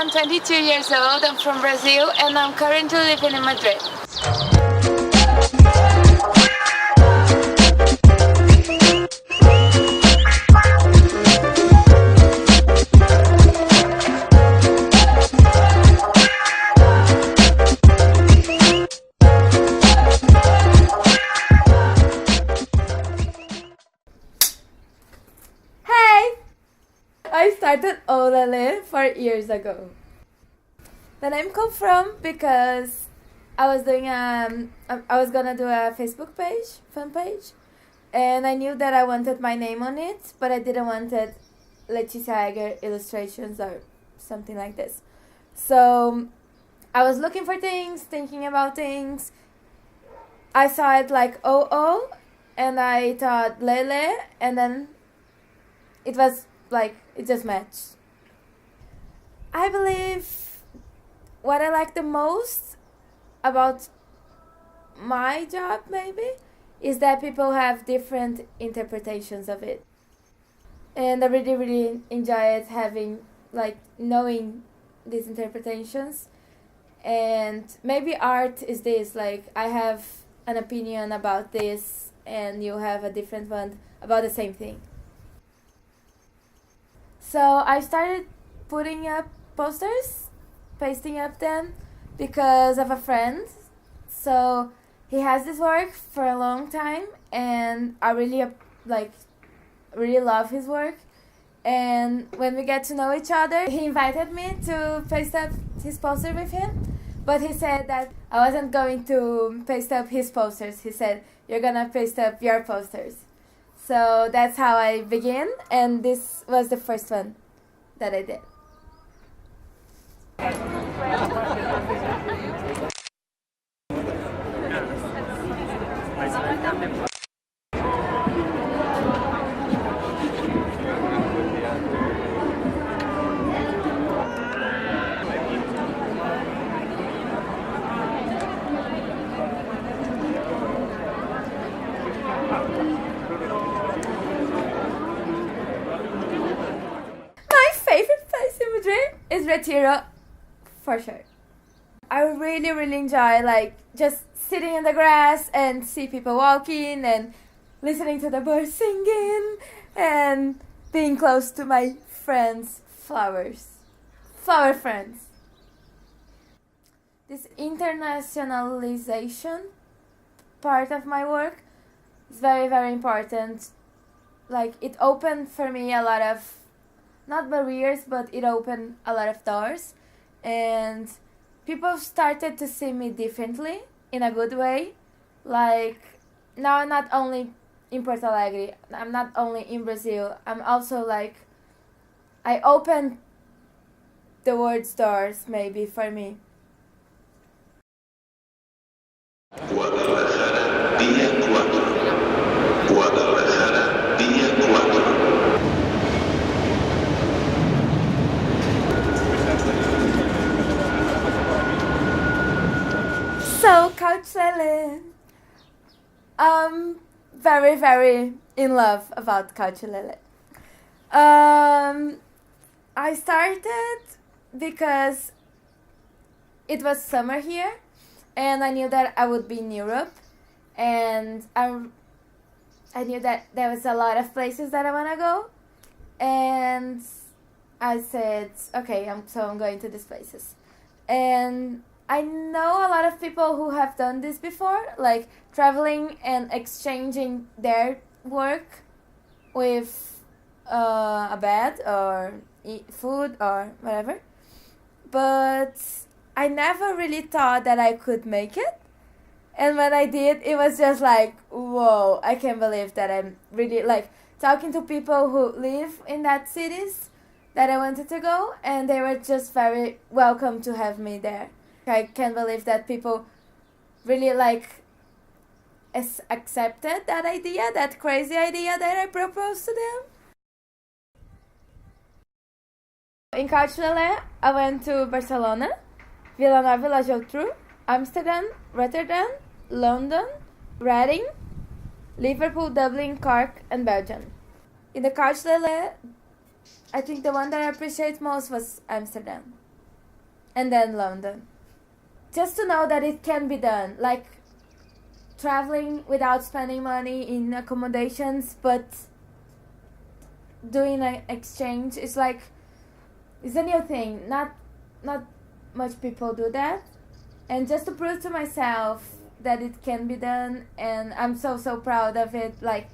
I'm 22 years old, I'm from Brazil, and I'm currently living in Madrid. I started Olele 4 years ago. The name come from because I was gonna do a Facebook page, fan page, and I knew that I wanted my name on it, but I didn't want it Leticia Egger Illustrations or something like this. So I was looking for things, thinking about things. I saw it like OO, and I thought Lele, and then it was like it just matched. I believe what I like the most about my job maybe is that people have different interpretations of it. And I really enjoy it, having like knowing these interpretations. And maybe art is this, like I have an opinion about this and you have a different one about the same thing. So I started putting up posters, pasting up them because of a friend. So he has this work for a long time and I really love his work. And when we get to know each other, he invited me to paste up his poster with him. But he said that I wasn't going to paste up his posters. He said, "You're gonna paste up your posters." So that's how I began, and this was the first one that I did. Is Retiro, for sure. I really enjoy like just sitting in the grass and see people walking and listening to the birds singing and being close to my friends' flower friends. This internationalization part of my work is very important. Like it opened for me a lot of not barriers, but it opened a lot of doors, and people started to see me differently in a good way. Like now I'm not only in Porto Alegre, I'm not only in Brazil, I'm also like I opened the world's doors maybe for me. Guadalajara, día 4. Guadalajara, día 4. So, Couch Lele. I'm very in love about Couch Lele. I started because it was summer here and I knew that I would be in Europe, and I knew that there was a lot of places that I want to go, and I said, okay, I'm going to these places. And I know a lot of people who have done this before, like traveling and exchanging their work with a bed or food or whatever. But I never really thought that I could make it. And when I did, it was just like, whoa, I can't believe that I'm really like talking to people who live in that cities that I wanted to go, and they were just very welcome to have me there. I can't believe that people really like accepted that idea, that crazy idea that I proposed to them. In Couch Lele, I went to Barcelona, Vilanova, La Geltrú, Amsterdam, Rotterdam, London, Reading, Liverpool, Dublin, Cork, and Belgium. In the Couch Lele, I think the one that I appreciate most was Amsterdam. and then London. Just to know that it can be done, like traveling without spending money in accommodations, but doing an exchange is like, it's a new thing. Not much people do that, and just to prove to myself that it can be done, and I'm so proud of it, like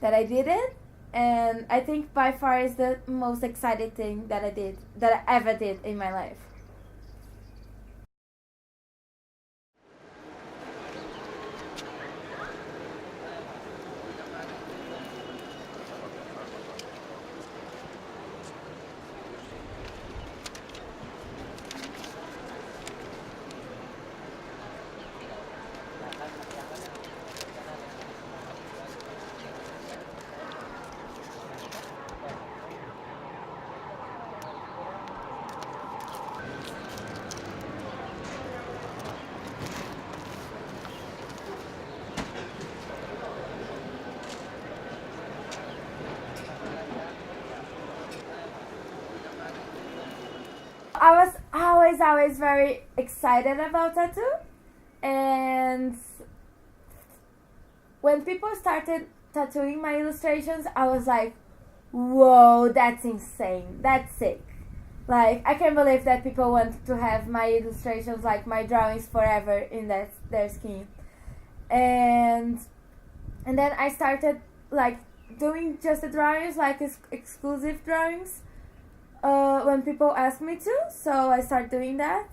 that I did it. And I think by far is the most exciting thing that I ever did in my life. I was always very excited about tattoo, and when people started tattooing my illustrations, I was like, whoa, that's insane, that's sick. Like, I can't believe that people want to have my illustrations, like my drawings, forever in their skin. And then I started like doing just the drawings, like exclusive drawings, when people ask me to, so I start doing that.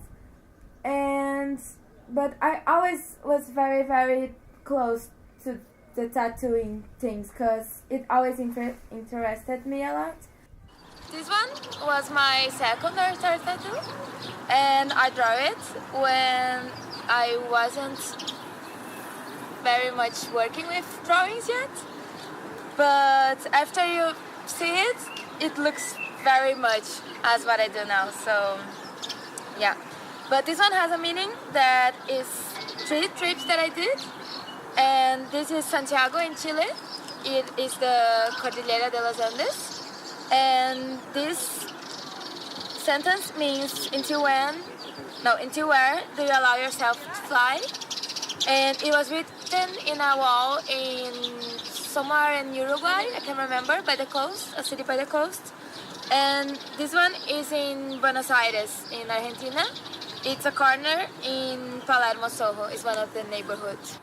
But I always was very close to the tattooing things, because it always interested me a lot. This one was my second or third tattoo, and I drew it when I wasn't very much working with drawings yet. But after you see it, it looks very much as what I do now, so yeah. But this one has a meaning that is 3 trips that I did, and this is Santiago in Chile. It is the Cordillera de los Andes, and this sentence means until where do you allow yourself to fly? And it was written in a wall in somewhere in Uruguay, I can't remember, by the coast, a city by the coast. And this one is in Buenos Aires, in Argentina. It's a corner in Palermo, Soho. It's one of the neighborhoods.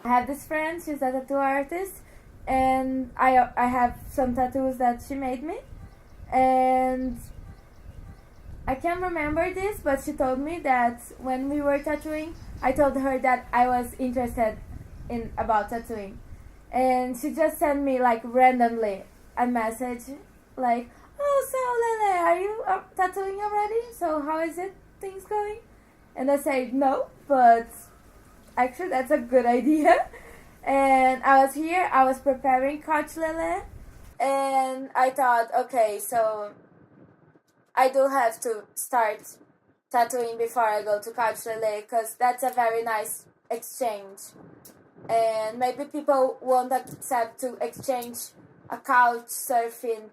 I have this friend, she's a tattoo artist, and I have some tattoos that she made me. And I can't remember this, but she told me that when we were tattooing, I told her that I was interested in about tattooing. And she just sent me like randomly a message like, oh, so Lele, are you tattooing already? So how is it, things going? And I said no, but actually that's a good idea. And I was preparing Couch Lele, and I thought, okay, so I do have to start tattooing before I go to Couch Lele, because that's a very nice exchange. And maybe people won't accept to exchange a couch surfing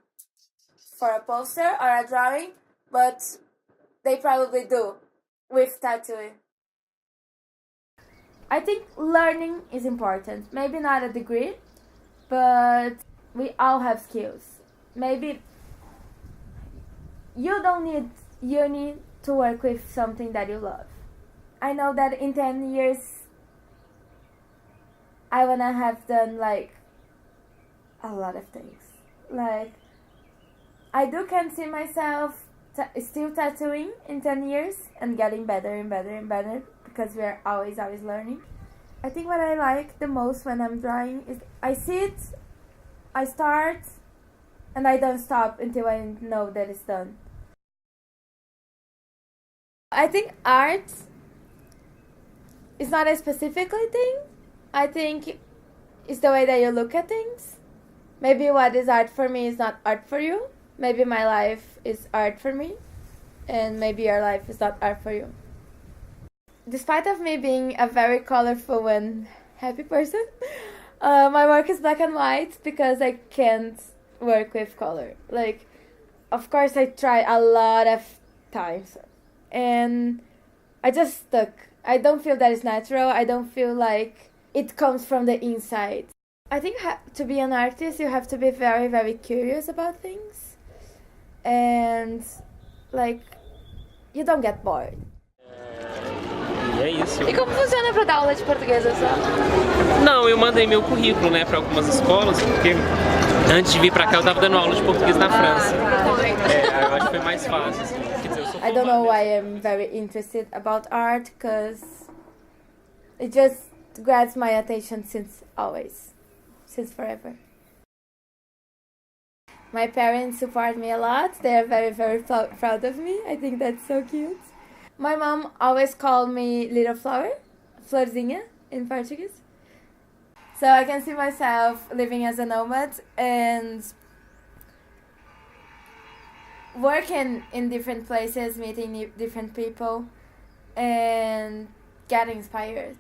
for a poster or a drawing, but they probably do with tattooing. I think learning is important. Maybe not a degree, but we all have skills. Maybe you don't need uni to work with something that you love. I know that in 10 years I wanna have done like a lot of things. Like, I can see myself still tattooing in 10 years and getting better and better and better, because we are always learning. I think what I like the most when I'm drawing is I sit, I start, and I don't stop until I know that it's done. I think art is not a specifically thing. I think it's the way that you look at things. Maybe what is art for me is not art for you. Maybe my life is art for me, and maybe your life is not art for you. Despite of me being a very colorful and happy person, my work is black and white because I can't work with color. Like, of course I try a lot of times. and I just stuck. I don't feel that it's natural. I don't feel like it comes from the inside. I think to be an artist, you have to be very, very curious about things. And, like, you don't get bored. E é isso. E como funciona pra dar aula de português só? Não, eu mandei meu currículo, né, pra algumas escolas, porque antes de vir pra cá eu tava dando aula de português na França. Eu acho que foi mais fácil, assim. Quer dizer, eu sou I don't know why I'm very interested about art, because it just grabs my attention since always, since forever. My parents support me a lot. They are very, very proud of me. I think that's so cute. My mom always called me Little Flower, Florzinha in Portuguese. So I can see myself living as a nomad and working in different places, meeting different people, and getting inspired.